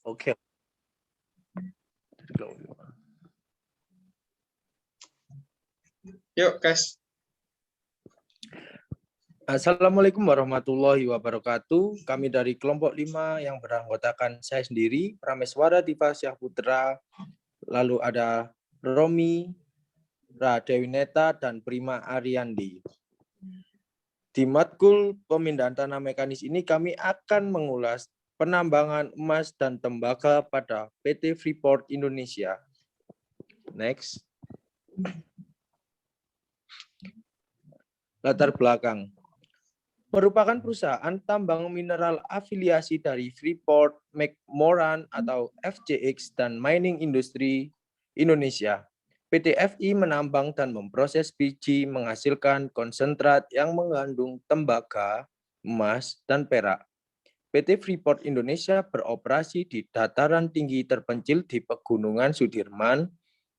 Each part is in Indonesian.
Oke. Yuk, guys. Assalamualaikum warahmatullahi wabarakatuh. Kami dari kelompok 5 yang beranggotakan saya sendiri, Prameswara Diva Syahputra, lalu ada Romi, Radewineta, dan Prima Ariandi. Di matkul pemindahan tanah mekanis ini kami akan mengulas penambangan emas dan tembaga pada PT Freeport Indonesia. Next. Latar belakang. Merupakan perusahaan tambang mineral afiliasi dari Freeport McMoran atau FCX dan Mining Industry Indonesia. PT FI menambang dan memproses biji menghasilkan konsentrat yang mengandung tembaga, emas, dan perak. PT Freeport Indonesia beroperasi di dataran tinggi terpencil di Pegunungan Sudirman,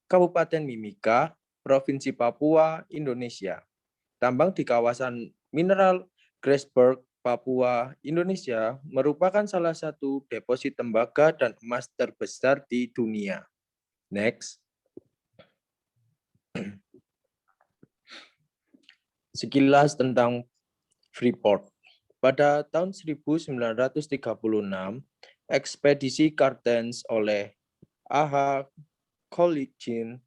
Kabupaten Mimika, Provinsi Papua, Indonesia. Tambang di kawasan mineral Grasberg, Papua, Indonesia merupakan salah satu deposit tembaga dan emas terbesar di dunia. Next. Sekilas tentang Freeport. Pada tahun 1936, ekspedisi Kartens oleh A.H. Colichin,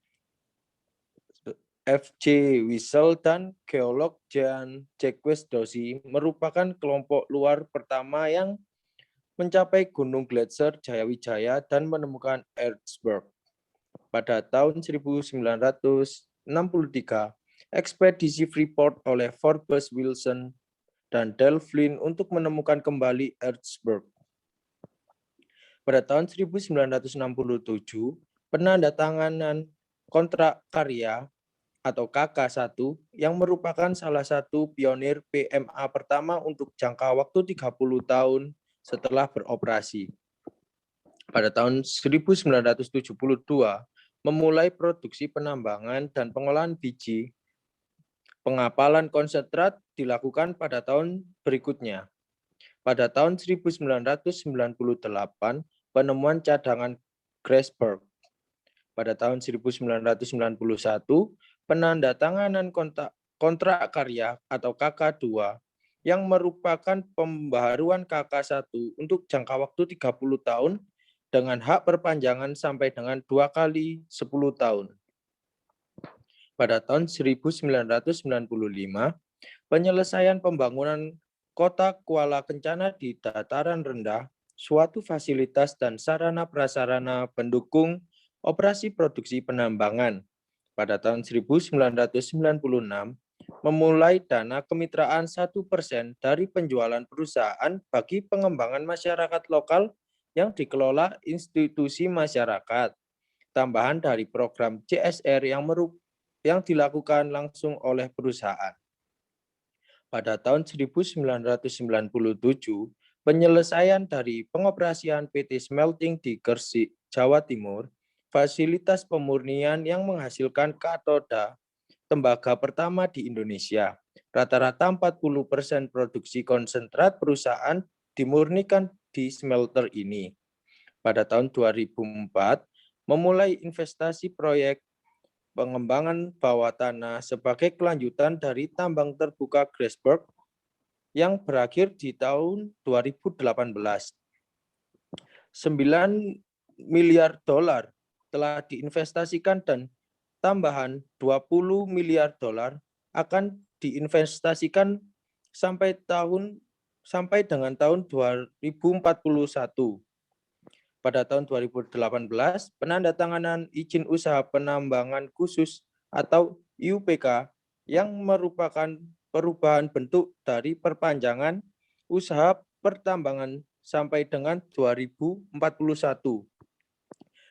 F.J. Wiesel, dan geolog Jan Jacques Dosi merupakan kelompok luar pertama yang mencapai Gunung Gletser Jayawijaya dan menemukan Ertsberg. Pada tahun 1963, ekspedisi Freeport oleh Forbes Wilson dan Del Flynn untuk menemukan kembali Ertsberg. Pada tahun 1967, penandatanganan kontrak karya atau KK1 yang merupakan salah satu pionir PMA pertama untuk jangka waktu 30 tahun setelah beroperasi. Pada tahun 1972, memulai produksi penambangan dan pengolahan biji. Pengapalan konsentrat dilakukan pada tahun berikutnya. Pada tahun 1998, penemuan cadangan Grasberg. Pada tahun 1991, penandatanganan kontrak karya atau KK2 yang merupakan pembaharuan KK1 untuk jangka waktu 30 tahun dengan hak perpanjangan sampai dengan 2 kali 10 tahun. Pada tahun 1995, penyelesaian pembangunan Kota Kuala Kencana di dataran rendah, suatu fasilitas dan sarana prasarana pendukung operasi produksi penambangan. Pada tahun 1996, memulai dana kemitraan 1% dari penjualan perusahaan bagi pengembangan masyarakat lokal yang dikelola institusi masyarakat. Tambahan dari program CSR yang dilakukan langsung oleh perusahaan. Pada tahun 1997, penyelesaian dari pengoperasian PT Smelting di Gresik, Jawa Timur, fasilitas pemurnian yang menghasilkan katoda tembaga pertama di Indonesia. Rata-rata 40% produksi konsentrat perusahaan dimurnikan di smelter ini. Pada tahun 2004, memulai investasi proyek pengembangan bawah tanah sebagai kelanjutan dari tambang terbuka Grasberg yang berakhir di tahun 2018. 9 miliar dolar telah diinvestasikan dan tambahan 20 miliar dolar akan diinvestasikan sampai dengan tahun 2041. Pada tahun 2018, penandatanganan izin usaha penambangan khusus atau IUPK yang merupakan perubahan bentuk dari perpanjangan usaha pertambangan sampai dengan 2041.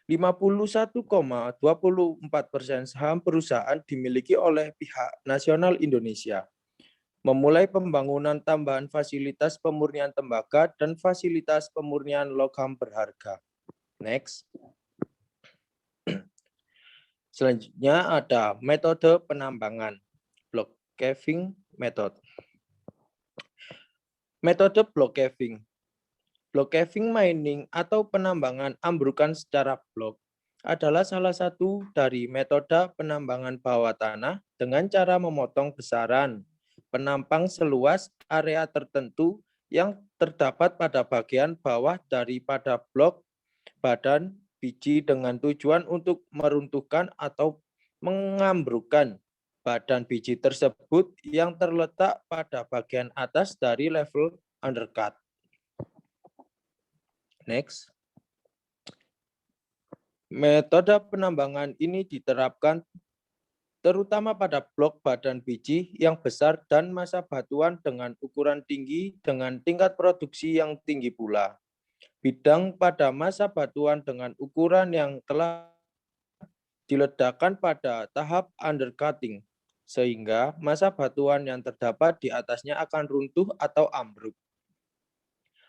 51,24% saham perusahaan dimiliki oleh pihak nasional Indonesia. Memulai pembangunan tambahan fasilitas pemurnian tembaga dan fasilitas pemurnian logam berharga. Next. Selanjutnya ada metode penambangan, block caving method. Metode block caving. Block caving mining atau penambangan ambrukan secara blok adalah salah satu dari metode penambangan bawah tanah dengan cara memotong besaran penampang seluas area tertentu yang terdapat pada bagian bawah daripada blok badan biji dengan tujuan untuk meruntuhkan atau mengambrukkan badan biji tersebut yang terletak pada bagian atas dari level undercut. Next. Metode penambangan ini diterapkan terutama pada blok badan biji yang besar dan massa batuan dengan ukuran tinggi dengan tingkat produksi yang tinggi pula. Bidang pada massa batuan dengan ukuran yang telah diledakkan pada tahap undercutting, sehingga massa batuan yang terdapat di atasnya akan runtuh atau ambruk.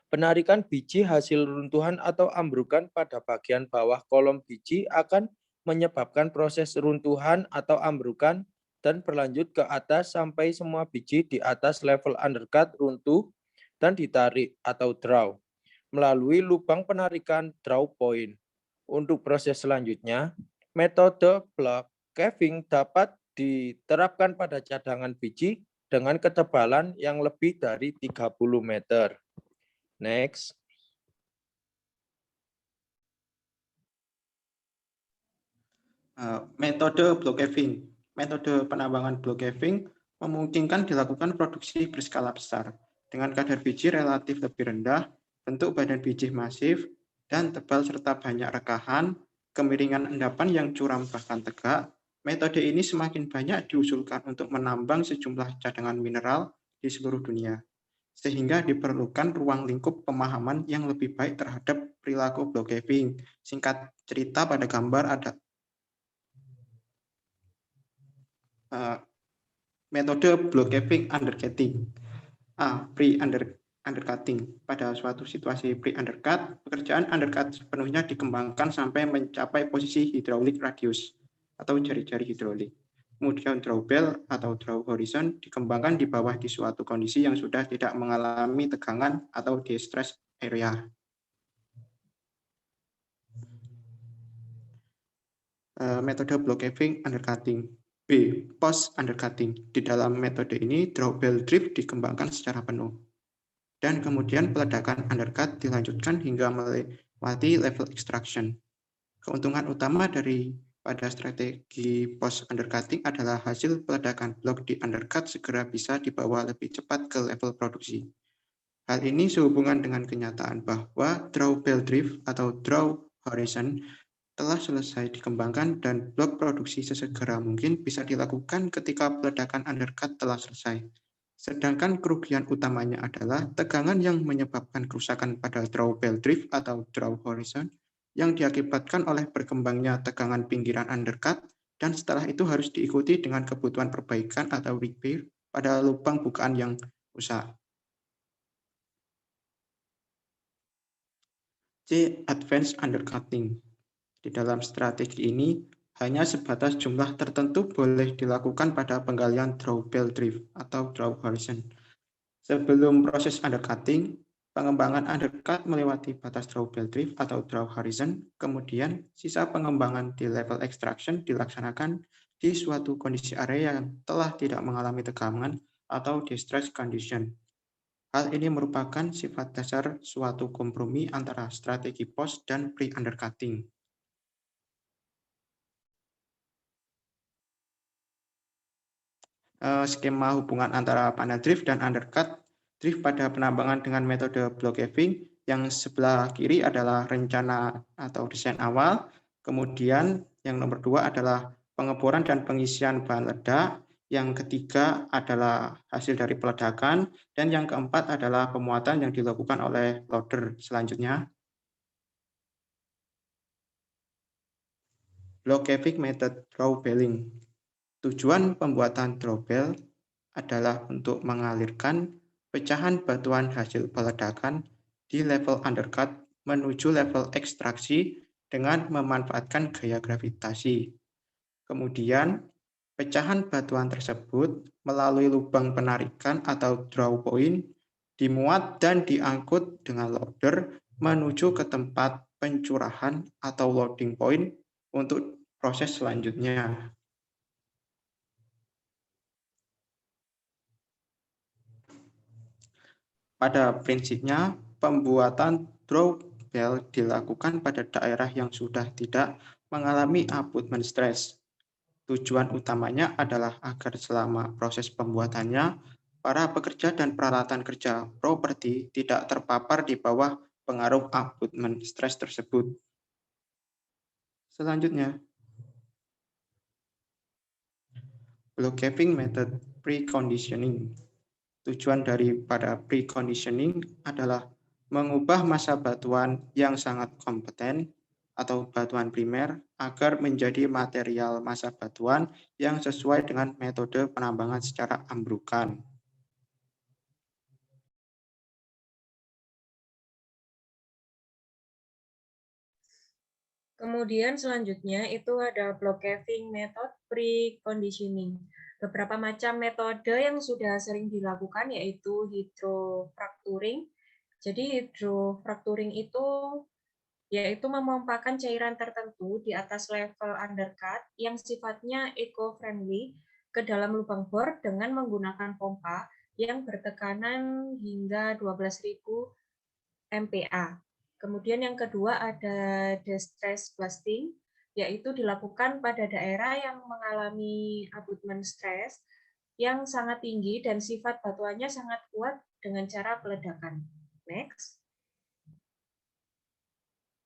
Penarikan biji hasil runtuhan atau ambrukan pada bagian bawah kolom biji akan menyebabkan proses runtuhan atau ambrukan dan berlanjut ke atas sampai semua biji di atas level undercut runtuh dan ditarik atau draw melalui lubang penarikan draw point. Untuk proses selanjutnya, metode block caving dapat diterapkan pada cadangan biji dengan ketebalan yang lebih dari 30 meter. Next. Metode block caving. Metode penambangan block caving memungkinkan dilakukan produksi berskala besar dengan kadar biji relatif lebih rendah, bentuk badan biji masif dan tebal serta banyak rekahan, kemiringan endapan yang curam bahkan tegak. Metode ini semakin banyak diusulkan untuk menambang sejumlah cadangan mineral di seluruh dunia, sehingga diperlukan ruang lingkup pemahaman yang lebih baik terhadap perilaku block caving. Singkat cerita pada gambar ada metode block caving undercutting. Pre-undercutting. Pada suatu situasi pre-undercut, pekerjaan undercut sepenuhnya dikembangkan sampai mencapai posisi hydraulic radius atau jari-jari hidrolik. Kemudian drawbell atau draw horizon dikembangkan di bawah di suatu kondisi yang sudah tidak mengalami tegangan atau distress area. Metode block caving undercutting. B. Post undercutting. Di dalam metode ini, drawbell drift dikembangkan secara penuh. Dan kemudian peledakan undercut dilanjutkan hingga melewati level extraction. Keuntungan utama pada strategi post undercutting adalah hasil peledakan blok di undercut segera bisa dibawa lebih cepat ke level produksi. Hal ini sehubungan dengan kenyataan bahwa drawbell drift atau draw horizon telah selesai dikembangkan dan blok produksi sesegera mungkin bisa dilakukan ketika peledakan undercut telah selesai. Sedangkan kerugian utamanya adalah tegangan yang menyebabkan kerusakan pada drawbell drift atau draw horizon yang diakibatkan oleh berkembangnya tegangan pinggiran undercut dan setelah itu harus diikuti dengan kebutuhan perbaikan atau repair pada lubang bukaan yang rusak. C. Advanced undercutting. Di dalam strategi ini, hanya sebatas jumlah tertentu boleh dilakukan pada penggalian drawbell drift atau draw horizon. Sebelum proses undercutting, pengembangan undercut melewati batas drawbell drift atau draw horizon, kemudian sisa pengembangan di level extraction dilaksanakan di suatu kondisi area yang telah tidak mengalami tegangan atau distress condition. Hal ini merupakan sifat dasar suatu kompromi antara strategi post dan pre-undercutting. Skema hubungan antara panel drift dan undercut. Drift pada penambangan dengan metode block caving, yang sebelah kiri adalah rencana atau desain awal, kemudian yang nomor 2 adalah pengeboran dan pengisian bahan ledak, yang ketiga adalah hasil dari peledakan, dan yang keempat adalah pemuatan yang dilakukan oleh loader selanjutnya. Block caving method drawbelling. Tujuan pembuatan drawbell adalah untuk mengalirkan pecahan batuan hasil peledakan di level undercut menuju level ekstraksi dengan memanfaatkan gaya gravitasi. Kemudian, pecahan batuan tersebut melalui lubang penarikan atau draw point dimuat dan diangkut dengan loader menuju ke tempat pencurahan atau loading point untuk proses selanjutnya. Pada prinsipnya, pembuatan drawbell dilakukan pada daerah yang sudah tidak mengalami abutment stress. Tujuan utamanya adalah agar selama proses pembuatannya, para pekerja dan peralatan kerja properti tidak terpapar di bawah pengaruh abutment stress tersebut. Selanjutnya, block caving method preconditioning. Tujuan daripada preconditioning adalah mengubah massa batuan yang sangat kompeten atau batuan primer agar menjadi material massa batuan yang sesuai dengan metode penambangan secara ambrukan. Kemudian selanjutnya itu ada block caving method preconditioning. Beberapa macam metode yang sudah sering dilakukan yaitu hydrofracturing. Jadi hydrofracturing itu yaitu memompakan cairan tertentu di atas level undercut yang sifatnya eco-friendly ke dalam lubang bor dengan menggunakan pompa yang bertekanan hingga 12.000 MPa. Kemudian yang kedua ada distress blasting, yaitu dilakukan pada daerah yang mengalami abutment stress yang sangat tinggi dan sifat batuannya sangat kuat dengan cara peledakan. Next.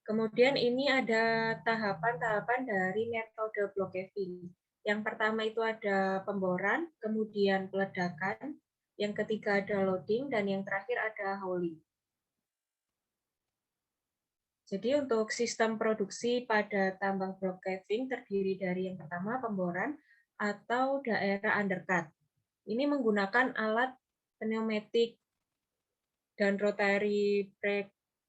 Kemudian ini ada tahapan-tahapan dari metode block caving. Yang pertama itu ada pemboran, kemudian peledakan, yang ketiga ada loading, dan yang terakhir ada hauling. Jadi untuk sistem produksi pada tambang block caving terdiri dari yang pertama pemboran atau daerah undercut. Ini menggunakan alat pneumatik dan rotary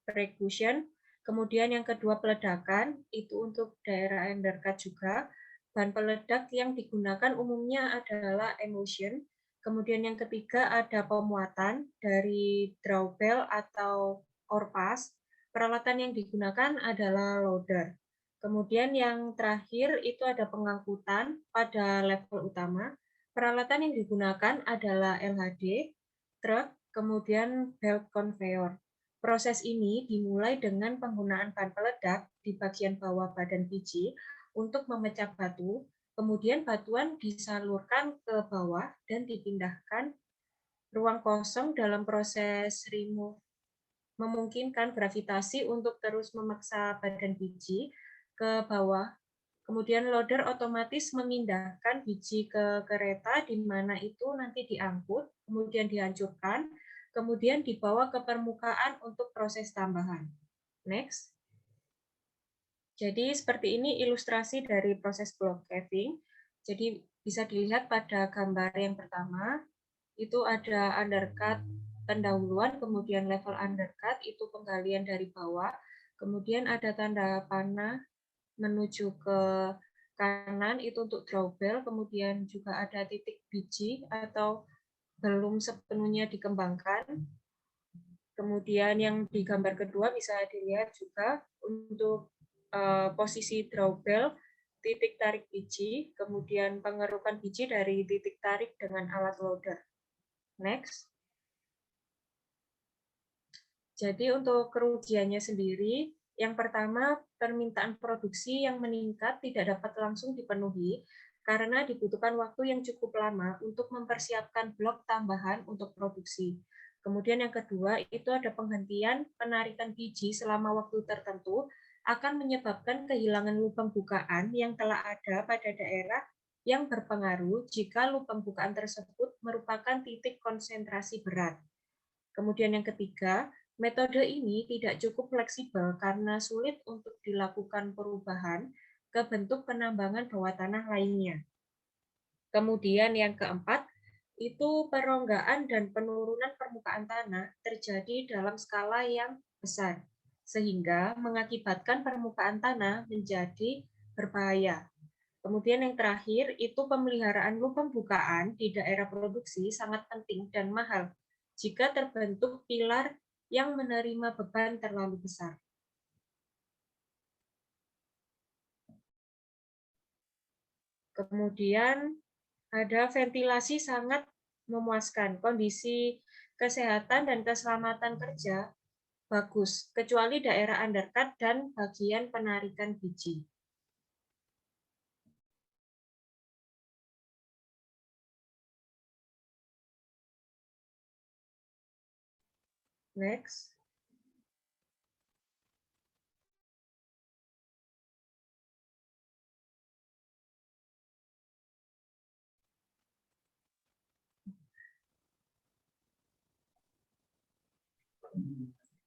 percussion. Kemudian yang kedua peledakan, itu untuk daerah undercut juga. Bahan peledak yang digunakan umumnya adalah emulsion. Kemudian yang ketiga ada pemuatan dari drawbell atau orpas. Peralatan yang digunakan adalah loader. Kemudian yang terakhir itu ada pengangkutan pada level utama. Peralatan yang digunakan adalah LHD, truk, kemudian belt conveyor. Proses ini dimulai dengan penggunaan bahan peledak di bagian bawah badan biji untuk memecah batu, kemudian batuan disalurkan ke bawah dan dipindahkan ruang kosong dalam proses remove memungkinkan gravitasi untuk terus memaksa badan biji ke bawah. Kemudian loader otomatis memindahkan biji ke kereta di mana itu nanti diangkut, kemudian dihancurkan, kemudian dibawa ke permukaan untuk proses tambahan. Next. Jadi seperti ini ilustrasi dari proses block caving. Jadi bisa dilihat pada gambar yang pertama, itu ada undercut pendahuluan, kemudian level undercut itu penggalian dari bawah, kemudian ada tanda panah menuju ke kanan itu untuk drawbell, kemudian juga ada titik biji atau belum sepenuhnya dikembangkan. Kemudian yang di gambar kedua bisa dilihat juga untuk posisi drawbell, titik tarik biji, kemudian pengerukan biji dari titik tarik dengan alat loader. Next. Jadi untuk kerugiannya sendiri, yang pertama permintaan produksi yang meningkat tidak dapat langsung dipenuhi karena dibutuhkan waktu yang cukup lama untuk mempersiapkan blok tambahan untuk produksi. Kemudian yang kedua itu ada penghentian penarikan biji selama waktu tertentu akan menyebabkan kehilangan lubang bukaan yang telah ada pada daerah yang berpengaruh jika lubang bukaan tersebut merupakan titik konsentrasi berat. Kemudian yang ketiga, metode ini tidak cukup fleksibel karena sulit untuk dilakukan perubahan ke bentuk penambangan bawah tanah lainnya. Kemudian yang keempat, itu peronggaan dan penurunan permukaan tanah terjadi dalam skala yang besar, sehingga mengakibatkan permukaan tanah menjadi berbahaya. Kemudian yang terakhir, itu pemeliharaan lubang bukaan di daerah produksi sangat penting dan mahal, jika terbentuk pilar yang menerima beban terlalu besar. Kemudian ada ventilasi sangat memuaskan. Kondisi kesehatan dan keselamatan kerja bagus, kecuali daerah undercut dan bagian penarikan biji. Next.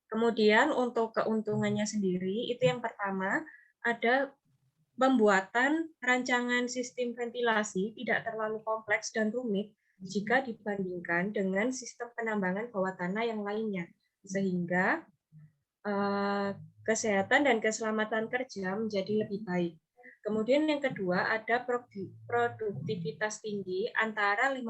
Kemudian untuk keuntungannya sendiri, itu yang pertama, ada pembuatan rancangan sistem ventilasi tidak terlalu kompleks dan rumit jika dibandingkan dengan sistem penambangan bawah tanah yang lainnya, sehingga kesehatan dan keselamatan kerja menjadi lebih baik. Kemudian yang kedua, ada produktivitas tinggi antara 15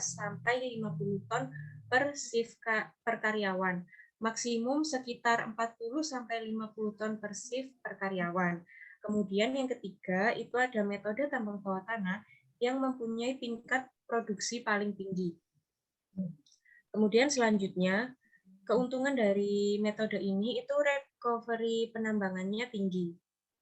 sampai 50 ton per shift per karyawan. Maksimum sekitar 40 sampai 50 ton per shift per karyawan. Kemudian yang ketiga, itu ada metode tambang bawah tanah yang mempunyai tingkat produksi paling tinggi. Kemudian selanjutnya, keuntungan dari metode ini itu recovery penambangannya tinggi.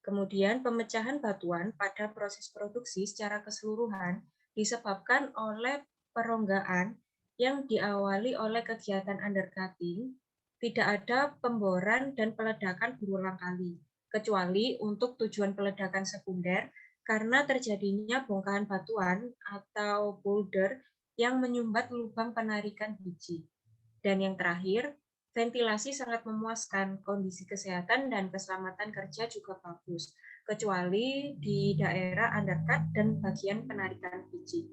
Kemudian pemecahan batuan pada proses produksi secara keseluruhan disebabkan oleh peronggaan yang diawali oleh kegiatan undercutting, tidak ada pemboran dan peledakan berulang kali, kecuali untuk tujuan peledakan sekunder karena terjadinya bongkahan batuan atau boulder yang menyumbat lubang penarikan biji. Dan yang terakhir, ventilasi sangat memuaskan, kondisi kesehatan dan keselamatan kerja juga bagus, kecuali di daerah undercut dan bagian penarikan biji.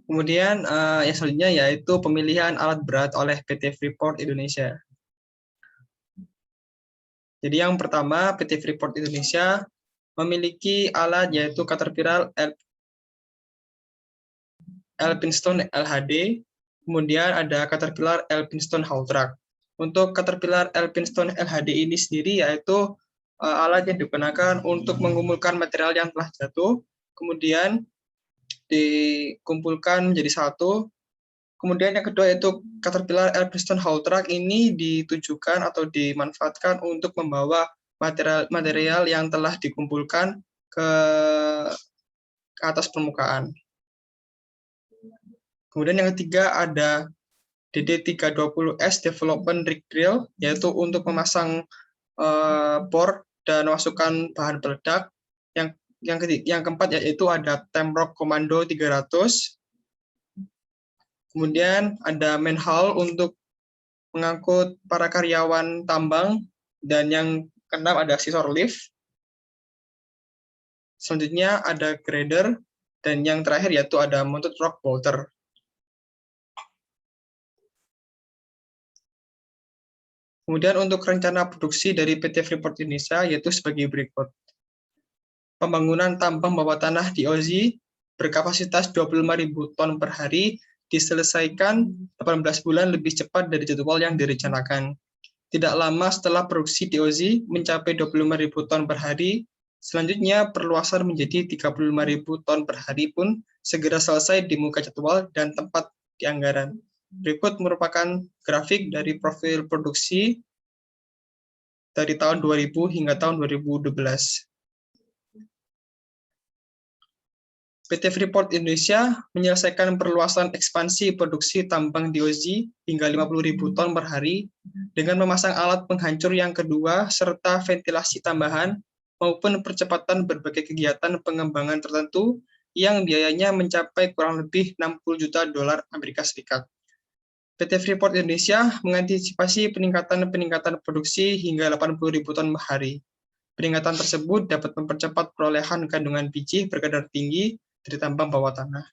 Kemudian yang selanjutnya yaitu pemilihan alat berat oleh PT Freeport Indonesia. Jadi yang pertama, PT Freeport Indonesia memiliki alat yaitu Caterpillar Alpinestone LHD, kemudian ada Caterpillar Alpinestone Haul Truck. Untuk Caterpillar Alpinestone LHD ini sendiri yaitu alat yang digunakan untuk mengumpulkan material yang telah jatuh, kemudian dikumpulkan menjadi satu. Kemudian yang kedua yaitu Caterpillar Alpinestone Haul Truck ini ditujukan atau dimanfaatkan untuk membawa material yang telah dikumpulkan ke atas permukaan. Kemudian yang ketiga ada DD320S Development Rig Drill, yaitu untuk memasang bor dan masukkan bahan peledak. Yang keempat yaitu ada Temrock Commando 300. Kemudian ada manhole untuk mengangkut para karyawan tambang, dan yang keenam ada scissor lift. Selanjutnya ada grader, dan yang terakhir yaitu ada mounted rock bolter. Kemudian untuk rencana produksi dari PT Freeport Indonesia yaitu sebagai berikut. Pembangunan tambang bawah tanah di Ozi berkapasitas 25.000 ton per hari diselesaikan 18 bulan lebih cepat dari jadwal yang direncanakan. Tidak lama setelah produksi di Ozi mencapai 25.000 ton per hari, selanjutnya perluasan menjadi 35.000 ton per hari pun segera selesai di muka jadwal dan tempat di anggaran. Berikut merupakan grafik dari profil produksi dari tahun 2000 hingga tahun 2012. PT Freeport Indonesia menyelesaikan perluasan ekspansi produksi tambang di Ozi hingga 50.000 ton per hari dengan memasang alat penghancur yang kedua serta ventilasi tambahan maupun percepatan berbagai kegiatan pengembangan tertentu yang biayanya mencapai kurang lebih 60 juta dolar Amerika Serikat. PT Freeport Indonesia mengantisipasi peningkatan produksi hingga 80.000 ton per hari. Peningkatan tersebut dapat mempercepat perolehan kandungan biji berkadar tinggi dari tambang bawah tanah.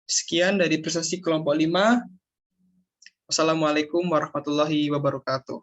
Sekian dari presentasi kelompok 5. Wassalamualaikum warahmatullahi wabarakatuh.